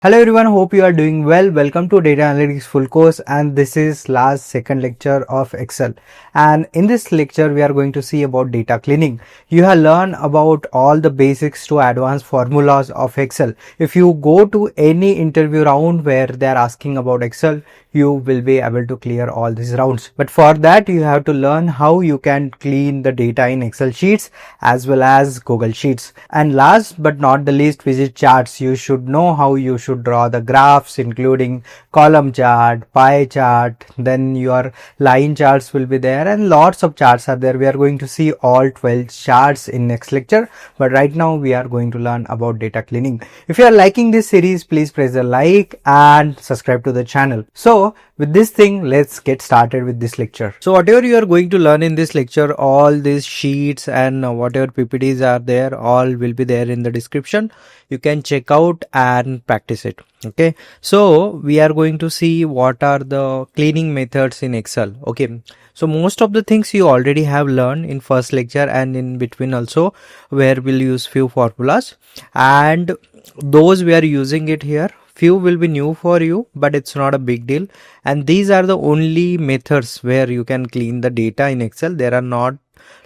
Hello everyone, hope you are doing well. Welcome to Data Analytics full course, and this is last second lecture of Excel. And in this lecture we are going to see about data cleaning. You have learned about all the basics to advanced formulas of Excel. If you go to any interview round where they are asking about Excel, you will be able to clear all these rounds. But for that you have to learn how you can clean the data in Excel sheets as well as Google Sheets. And last but not the least, which is charts. You should know how you should draw the graphs, including column chart, pie chart, then your line charts will be there, and lots of charts are there. We are going to see all 12 charts in next lecture, but right now we are going to learn about data cleaning. If you are liking this series, please press the like and subscribe to the channel. So with this thing, let's get started with this lecture. So whatever you are going to learn in this lecture, all these sheets and whatever PPTs are there, all will be there in the description. You can check out and practice it. Okay, so we are going to see what are the cleaning methods in Excel. Okay, so most of the things you already have learned in first lecture and in between also, where we'll use few formulas, and those we are using it here. Few will be new for you, but it's not a big deal. And these are the only methods where you can clean the data in Excel. There are not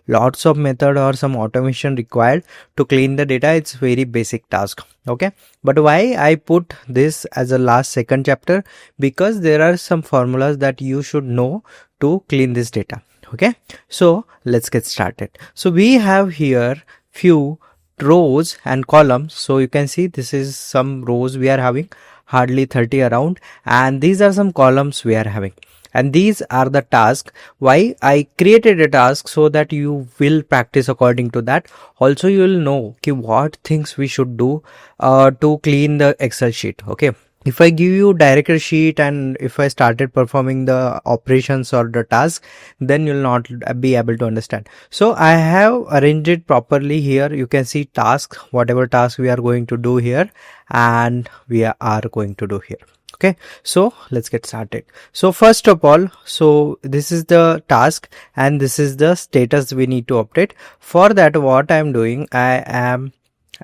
lots of method or some automation required to clean the data. It's very basic task. Okay, but why I put this as a last second chapter? Because there are some formulas that you should know to clean this data. Okay, so let's get started. So we have here few rows and columns. So you can see this is some rows we are having, hardly 30 around, and these are some columns we are having. And these are the tasks. Why I created a task? So that you will practice according to that. Also you will know what things we should do to clean the Excel sheet. Okay, if I give you director sheet and if I started performing the operations or the task, then you'll not be able to understand. So I have arranged it properly here. You can see tasks, whatever task we are going to do here, and we are going to do here. Okay, so let's get started. So first of all, so this is the task and this is the status we need to update. For that, what I am doing, I am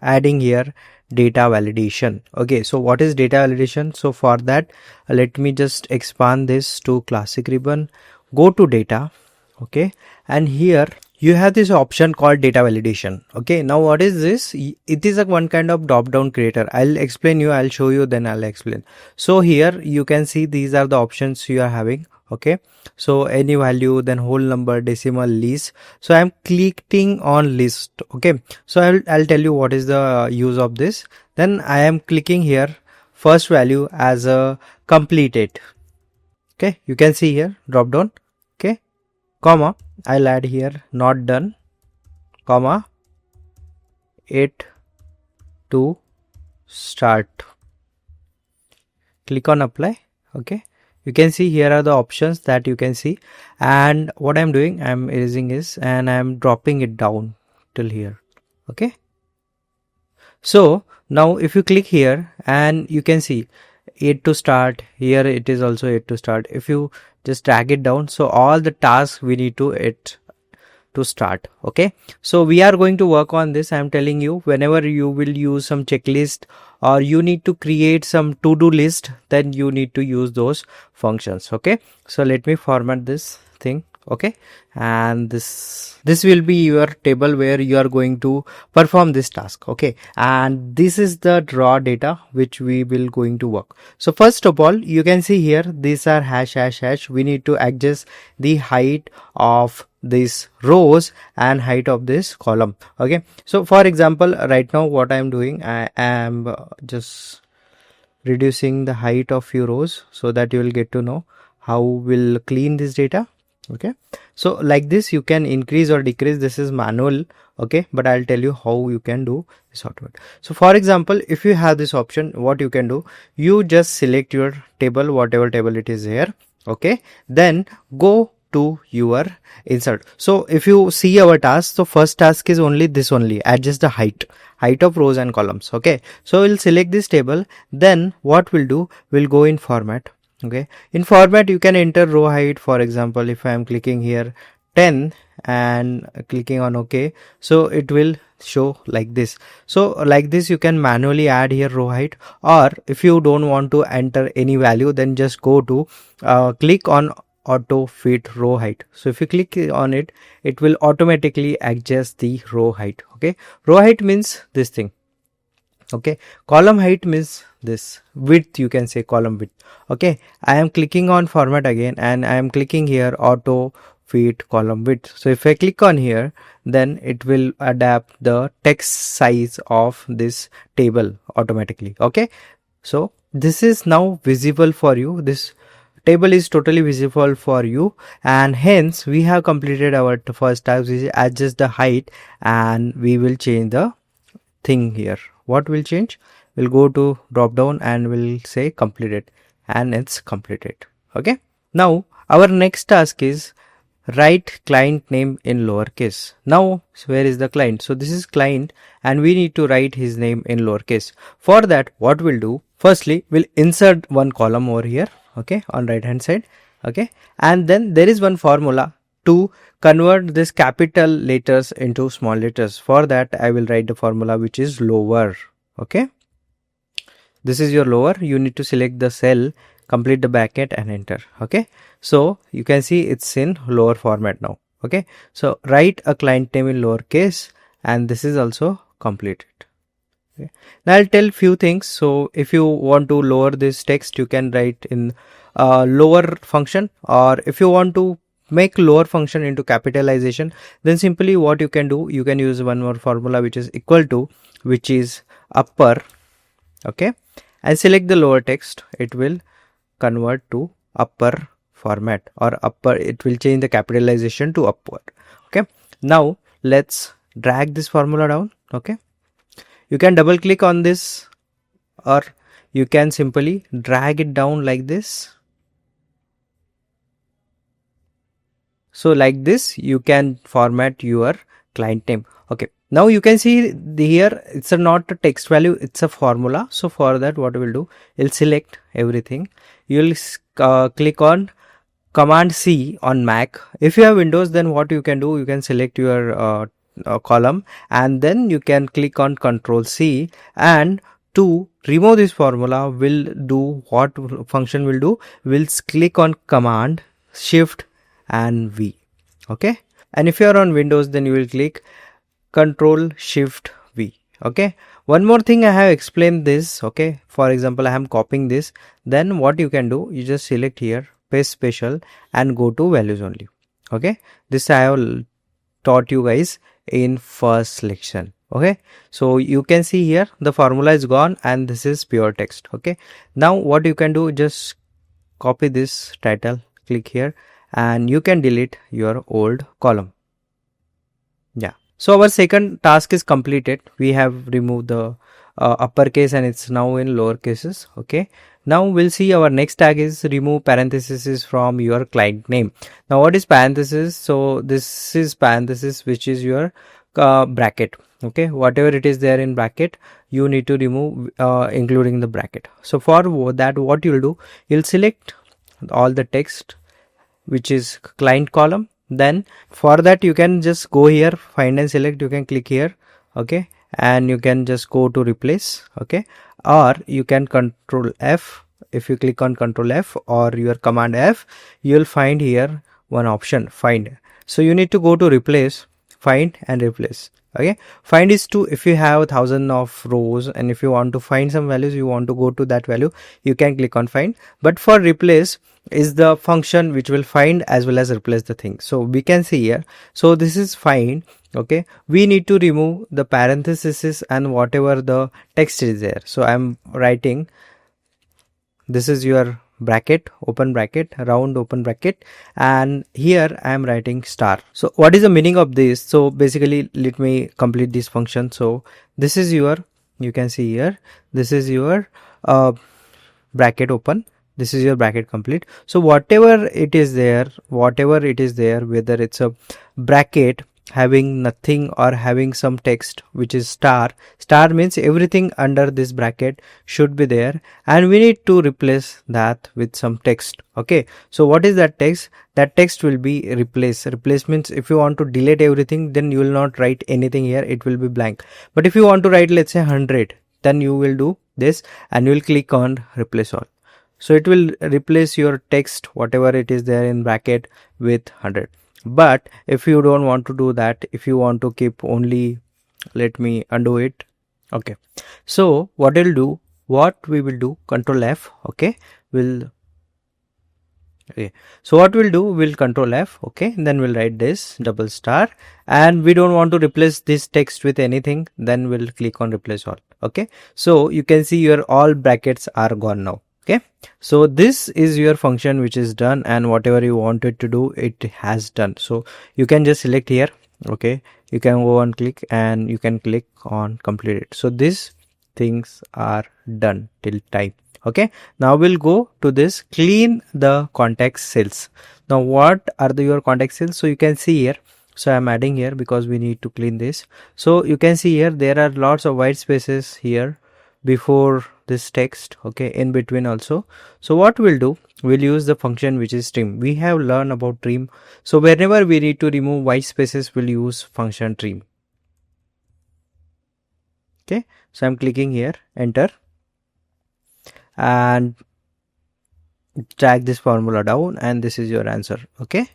adding here data validation. Okay, so what is data validation? So for that, let me just expand this to classic ribbon, go to data. Okay, and here you have this option called data validation. Okay, now what is this? It is a one kind of drop down creator. I'll explain you, I'll show you, then I'll explain. So here you can see these are the options you are having. Okay, so any value, then whole number, decimal, list. So I'm clicking on list. Okay, so I'll tell you what is the use of this. Then I am clicking here first value as a completed. Okay, you can see here drop down. Okay, comma, I'll add here not done, comma, it to start. Click on apply. Okay, you can see here are the options that you can see, and what I'm doing, I'm erasing this and I'm dropping it down till here. Okay, so now if you click here and you can see it to start, here it is also it to start. If you just drag it down, so all the tasks we need to it to start. Okay, so we are going to work on this. I'm telling you, whenever you will use some checklist or you need to create some to-do list, then you need to use those functions. Okay, so let me format this thing. Okay, and this will be your table where you are going to perform this task. Okay, and this is the raw data which we will going to work. So first of all, you can see here these are hash hash hash. We need to adjust the height of these rows and height of this column. Okay, so for example, right now what I am doing, I am just reducing the height of few rows so that you will get to know how we'll clean this data. Okay, so like this you can increase or decrease. This is manual. Okay, but I'll tell you how you can do this automatic. So for example, if you have this option, what you can do, you just select your table, whatever table it is here. Okay, then go to your insert. So if you see our task, so first task is only this only, adjust the height of rows and columns. Okay, so we'll select this table. Then what we'll do, we'll go in format. Okay, in format you can enter row height. For example, if I am clicking here 10 and clicking on OK. So it will show like this. So like this you can manually add here row height, or if you don't want to enter any value, then just go to click on auto fit row height. So if you click on it, it will automatically adjust the row height. Okay, row height means this thing. Okay, column height means this, width you can say column width. Okay, I am clicking on format again and I am clicking here auto fit column width. So if I click on here, then it will adapt the text size of this table automatically. Okay, so this is now visible for you. This table is totally visible for you, and hence we have completed our first task, which is adjust the height, and we will change the thing here. What will change? We'll go to drop down and we'll say completed, and it's completed. Okay, now our next task is write client name in lowercase. Now where is the client? So this is client and we need to write his name in lowercase. For that, what we'll do, firstly we'll insert one column over here, okay, on right hand side. Okay, and then there is one formula to convert this capital letters into small letters. For that I will write the formula, which is lower. Okay, this is your lower. You need to select the cell, complete the bracket and enter. Okay, so you can see it's in lower format now. Okay, so write a client name in lowercase, and this is also completed. Okay. Now I'll tell few things. So if you want to lower this text, you can write in lower function, or if you want to make lower function into capitalization, then simply what you can do, you can use one more formula, which is equal to, which is upper. Okay, and select the lower text. It will convert to upper format, or upper, it will change the capitalization to upward. Okay, now let's drag this formula down. Okay, you can double click on this, or you can simply drag it down like this. So like this you can format your client name. Okay, now you can see here it's not a text value, it's a formula. So for that, what we'll do, you'll select everything. You'll click on Command C on Mac. If you have Windows, then what you can do, you can select your column, and then you can click on Control C, and to remove this formula, will do what function will do, we'll click on Command Shift and V. Okay, and if you are on Windows, then you will click Control Shift V. Okay, one more thing, I have explained this. Okay, for example, I am copying this, then what you can do, you just select here, paste special, and go to values only. Okay, this I have taught you guys in first lection. Okay, so you can see here the formula is gone and this is pure text. Okay, now what you can do, just copy this title, click here, and you can delete your old column. Yeah, so our second task is completed. We have removed the uppercase and it's now in lower cases. Okay, now we'll see our next tag is remove parentheses from your client name. Now what is parenthesis? So this is parenthesis, which is your bracket. Okay, whatever it is there in bracket, you need to remove including the bracket. So for that, what you'll do, you'll select all the text which is client column. Then for that, you can just go here, find and select, you can click here. Okay, and you can just go to replace. Okay, or you can Control F. If you click on Control F or your Command F, you'll find here one option, find. So you need to go to replace, find and replace. Okay, find is to, if you have 1000 of rows and if you want to find some values, you want to go to that value, you can click on find. But for replace is the function which will find as well as replace the thing. So we can see here, so this is find. Okay, we need to remove the parentheses and whatever the text is there. So I'm writing, this is your bracket, open bracket, round open bracket, and here I am writing star. So what is the meaning of this? So basically, let me complete this function. So this is your, you can see here, this is your bracket open, this is your bracket complete. So whatever it is there, whether it's a bracket having nothing or having some text which is star means everything under this bracket should be there, and we need to replace that with some text. Okay, so what is that text? That text will be replace means if you want to delete everything, then you will not write anything here, it will be blank. But if you want to write, let's say 100, then you will do this and you will click on replace all. So it will replace your text whatever it is there in bracket with 100. But if you don't want to do that, if you want to keep only, let me undo it. Okay, so what we will do, Control F. Okay, so what we'll do, we'll Control F. Okay, then we'll write this double star, and we don't want to replace this text with anything, then we'll click on replace all. Okay, so you can see your all brackets are gone now. Okay, so this is your function which is done, and whatever you wanted to do, it has done. So you can just select here. Okay, you can go and click, and you can click on complete it. So these things are done till time. Okay, now we'll go to this clean the context cells. Now what are your context cells? So you can see here, so I'm adding here because we need to clean this. So you can see here there are lots of white spaces here before this text. Okay, in between also. So what we'll do, we'll use the function which is trim. We have learned about trim, so whenever we need to remove white spaces, we'll use function trim. Okay, so I'm clicking here, enter, and drag this formula down, and this is your answer. Okay,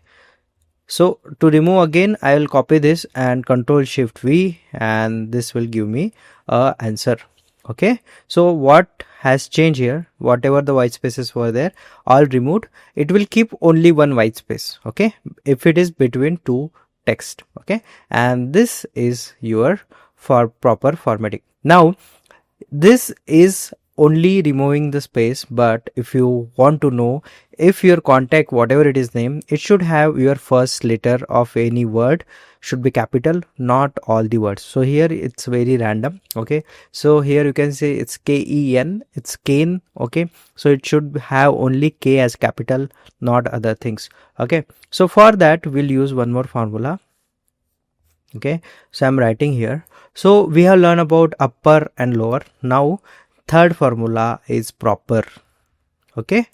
so to remove again, I will copy this and Control Shift V, and this will give me a answer. Okay, so what has changed here, whatever the white spaces were there, all removed. It will keep only one white space. Okay, if it is between two text. Okay, and this is your for proper formatting. Now this is only removing the space, but if you want to know if your contact, whatever it is name, it should have your first letter of any word should be capital, not all the words. So here it's very random. Okay, so here you can say it's K-E-N, it's Kane. Okay, so it should have only K as capital, not other things. Okay, so for that we'll use one more formula. Okay, so I'm writing here. So we have learned about upper and lower. Now third formula is proper. Okay,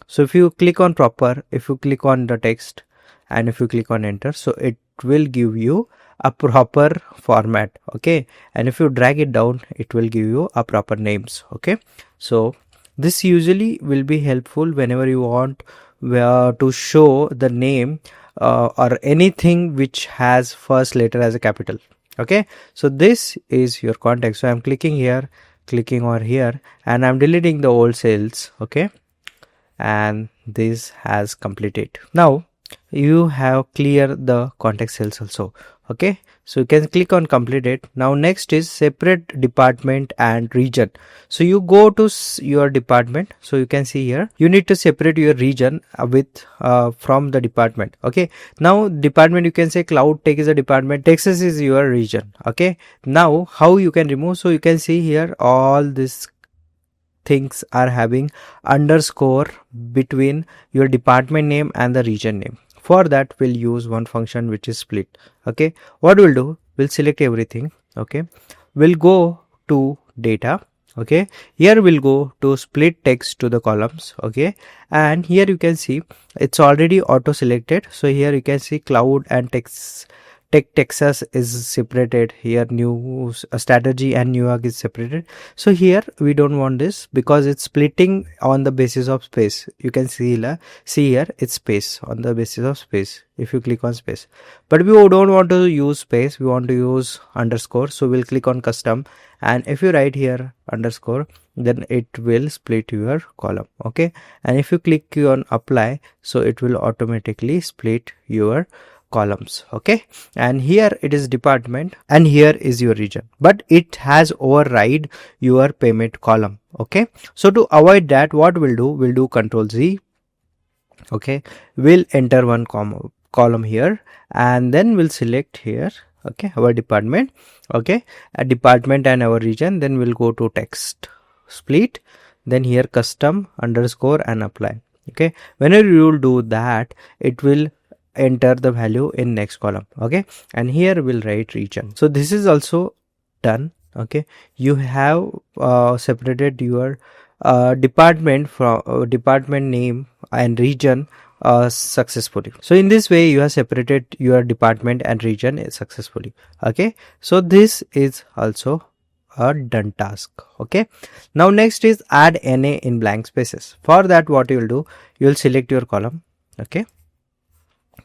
so if you click on proper, if you click on the text, and if you click on enter, so it will give you a proper format. Okay, and if you drag it down, it will give you a proper names. Okay, so this usually will be helpful whenever you want to show the name or anything which has first letter as a capital. Okay, so this is your context. So I'm clicking here, clicking over here, and I'm deleting the old cells. Okay, and this has completed. Now you have clear the context cells also. Okay, so you can click on complete it. Now next is separate department and region. So you go to your department. So you can see here you need to separate your region with from the department. Okay, now department, you can say cloud tech is a department, Texas is your region. Okay, now how you can remove? So you can see here all this things are having underscore between your department name and the region name. For that we'll use one function which is split. Okay, what we'll do, we'll select everything. Okay, we'll go to data. Okay, here we'll go to split text to the columns. Okay, and here you can see it's already auto selected. So here you can see cloud and text Texas is separated. Here new strategy and New York is separated. So here we don't want this because it's splitting on the basis of space. You can see here it's space, on the basis of space if you click on space. But we don't want to use space, we want to use underscore. So we'll click on custom, and if you write here underscore, then it will split your column. Okay, and if you click on apply, so it will automatically split your columns. Okay, and here it is department and here is your region, but it has override your payment column. Okay, so to avoid that, what we'll do, we'll do Control Z. Okay, we'll enter one column here, and then we'll select here, okay, our department. Okay, a department and our region. Then we'll go to text split, then here custom underscore and apply. Okay, whenever you will do that, it will enter the value in next column. Okay, and here we'll write region. So this is also done. Okay, you have separated your department from department name and region successfully. So in this way you have separated your department and region successfully. Okay, so this is also a done task. Okay, now next is add NA in blank spaces. For that, what you will do, you will select your column. Okay,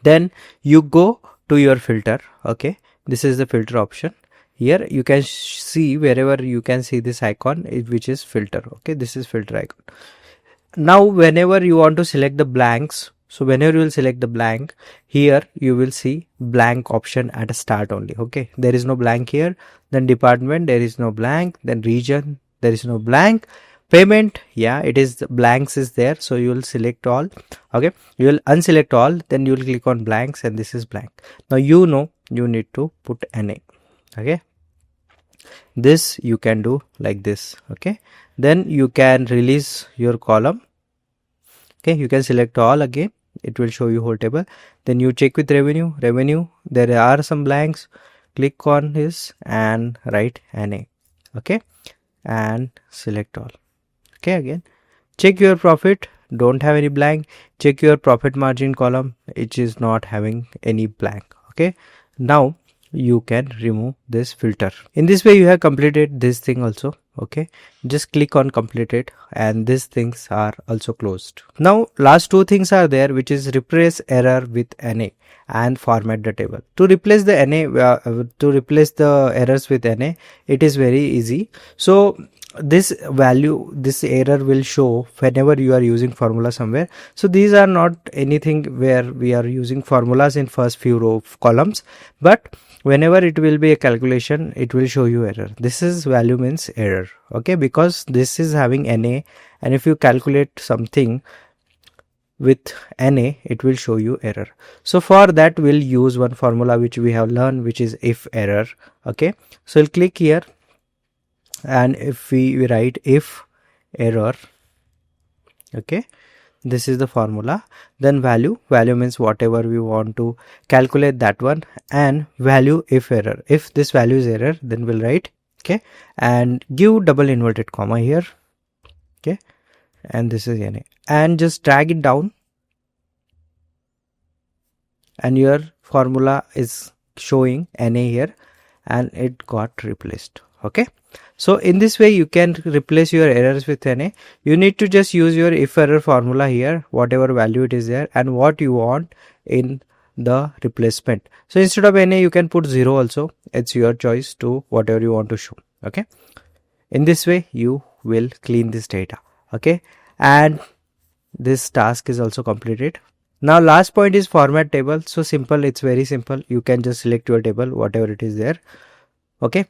then you go to your filter. Okay, this is the filter option. Here you can see wherever you can see this icon, which is filter. Okay, this is filter icon. Now whenever you want to select the blanks, so whenever you will select the blank, here you will see blank option at a start only. Okay, there is no blank here. Then department, there is no blank. Then region, there is no blank. Payment, yeah, it is blanks is there, so you will select all. Okay, you will unselect all, then you will click on blanks, and this is blank. Now you know you need to put NA. Okay, this you can do like this. Okay, then you can release your column. Okay, you can select all again, it will show you whole table. Then you check with revenue, there are some blanks, click on this and write NA. Okay, and select all. Okay, again check your profit, don't have any blank. Check your profit margin column, it is not having any blank. Okay, now you can remove this filter. In this way you have completed this thing also. Okay, just click on completed and these things are also closed. Now last two things are there, which is replace error with NA and format the table. To replace the NA, to replace the errors with NA, it is very easy. So this value, this error will show whenever you are using formula somewhere. So these are not anything where we are using formulas in first few row columns, but whenever it will be a calculation, it will show you error. This is value means error. Okay, because this is having NA, and if you calculate something with NA, it will show you error. So for that we'll use one formula which we have learned, which is if error. Okay, so we'll click here, and if we write if error, okay, this is the formula. Then value means whatever we want to calculate, that one, and value if error. If this value is error, then we'll write. Okay, and give double inverted comma here. Okay, and this is NA, and just drag it down, and your formula is showing NA here, and it got replaced. Okay, so in this way you can replace your errors with NA. You need to just use your if error formula here, whatever value it is there and what you want in the replacement. So instead of NA you can put 0 also. It's your choice to whatever you want to show. Okay, in this way you will clean this data. Okay, and this task is also completed. Now last point is format table. So simple, it's very simple. You can just select your table, whatever it is there. Okay,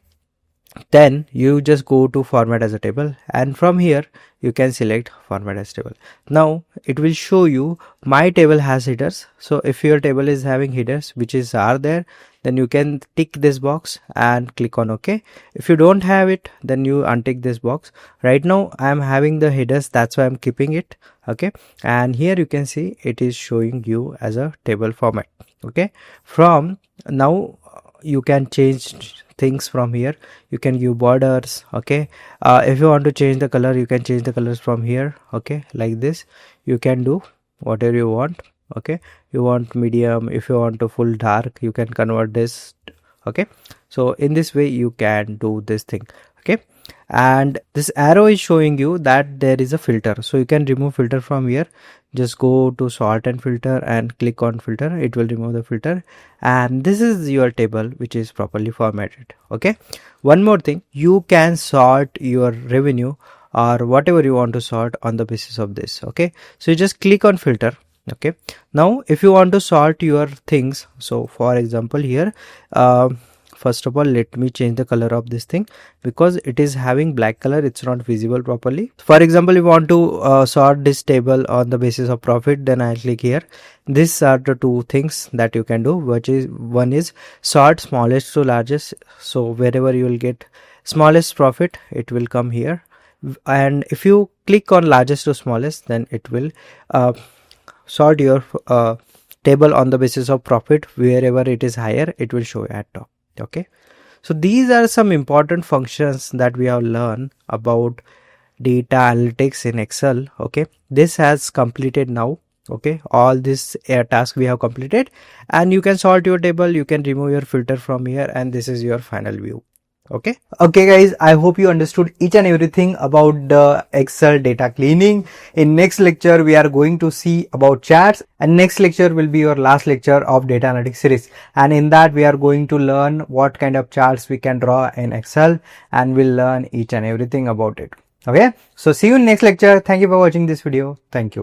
then you just go to format as a table, and from here you can select format as table. Now it will show you my table has headers. So if your table is having headers which is are there, then you can tick this box and click on OK. If you don't have it, then you untick this box. Right now I am having the headers, that's why I'm keeping it. Okay, and here you can see it is showing you as a table format. Okay, from now you can change things from here. You can give borders. Okay, if you want to change the color, you can change the colors from here. Okay, like this you can do whatever you want. Okay, you want medium, if you want to full dark, you can convert this. Okay, so in this way you can do this thing. Okay, and this arrow is showing you that there is a filter, so you can remove filter from here. Just go to sort and filter and click on filter, it will remove the filter, and this is your table which is properly formatted. Okay, one more thing, you can sort your revenue or whatever you want to sort on the basis of this. Okay, so you just click on filter. Okay, now if you want to sort your things, so for example here, first of all let me change the color of this thing, because it is having black color, it's not visible properly. For example, if you want to sort this table on the basis of profit, then I'll click here. These are the two things that you can do, which is one is sort smallest to largest. So wherever you will get smallest profit, it will come here, and if you click on largest to smallest, then it will sort your table on the basis of profit. Wherever it is higher, it will show at top. Okay, so these are some important functions that we have learned about data analytics in Excel. Okay, this has completed now. Okay, all this task we have completed, and you can sort your table, you can remove your filter from here, and this is your final view. Okay guys, I hope you understood each and everything about the Excel data cleaning. In next lecture we are going to see about charts, and next lecture will be your last lecture of data analytics series, and in that we are going to learn what kind of charts we can draw in Excel, and we'll learn each and everything about it. Okay, so see you in next lecture. Thank you for watching this video. Thank you.